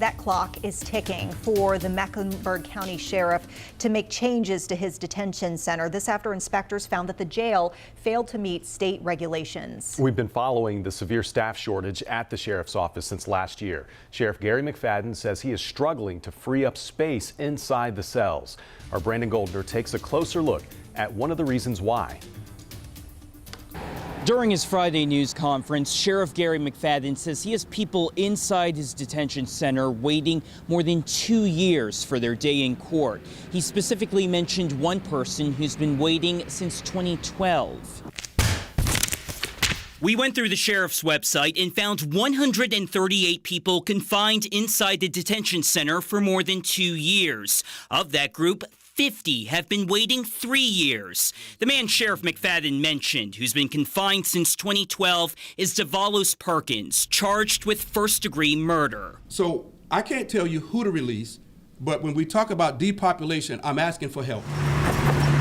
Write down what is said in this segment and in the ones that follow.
that clock is ticking for the Mecklenburg County Sheriff to make changes to his detention center. This after inspectors found that the jail failed to meet state regulations. We've been following the severe staff shortage at the sheriff's office since last year. Sheriff Garry McFadden says he is struggling to free up space inside the cells. Our Brandon Goldner takes a closer look at one of the reasons why. During his Friday news conference, Sheriff Garry McFadden says he has people inside his detention center waiting more than 2 years for their day in court. He specifically mentioned one person who's been waiting since 2012. We went through the sheriff's website and found 138 people confined inside the detention center for more than 2 years. Of that group, 50 have been waiting 3 years. The man Sheriff McFadden mentioned, who's been confined since 2012, is Davalos Perkins, charged with first-degree murder. So I can't tell you who to release, but when we talk about depopulation, I'm asking for help.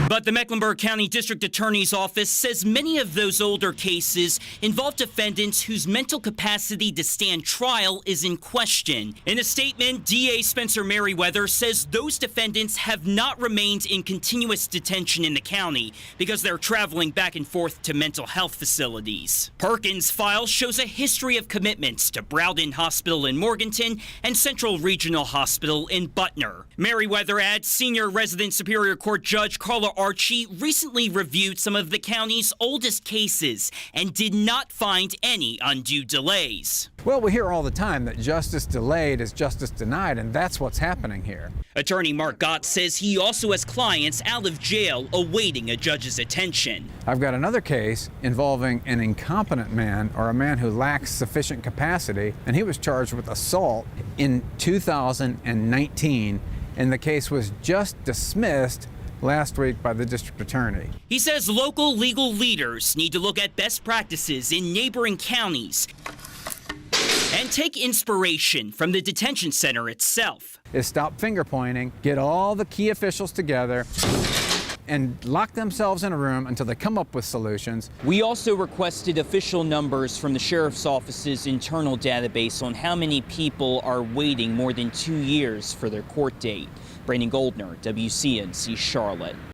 But the Mecklenburg County District Attorney's Office says many of those older cases involve defendants whose mental capacity to stand trial is in question. In a statement, DA Spencer Merriweather says those defendants have not remained in continuous detention in the county because they're traveling back and forth to mental health facilities. Perkins' file shows a history of commitments to Browden Hospital in Morganton and Central Regional Hospital in Butner. Merriweather adds Senior Resident Superior Court Judge Carla Archie recently reviewed some of the county's oldest cases and did not find any undue delays. Well, we hear all the time that justice delayed is justice denied, and that's what's happening here. Attorney Mark Gott says he also has clients out of jail awaiting a judge's attention. I've got another case involving an incompetent man or a man who lacks sufficient capacity, and he was charged with assault in 2019, and the case was just dismissed last week by the district attorney. He says local legal leaders need to look at best practices in neighboring counties and take inspiration from the detention center itself. Is stop finger pointing, get all the key officials together, and lock themselves in a room until they come up with solutions. We also requested official numbers from the sheriff's office's internal database on how many people are waiting more than 2 years for their court date. Brandon Goldner, WCNC Charlotte.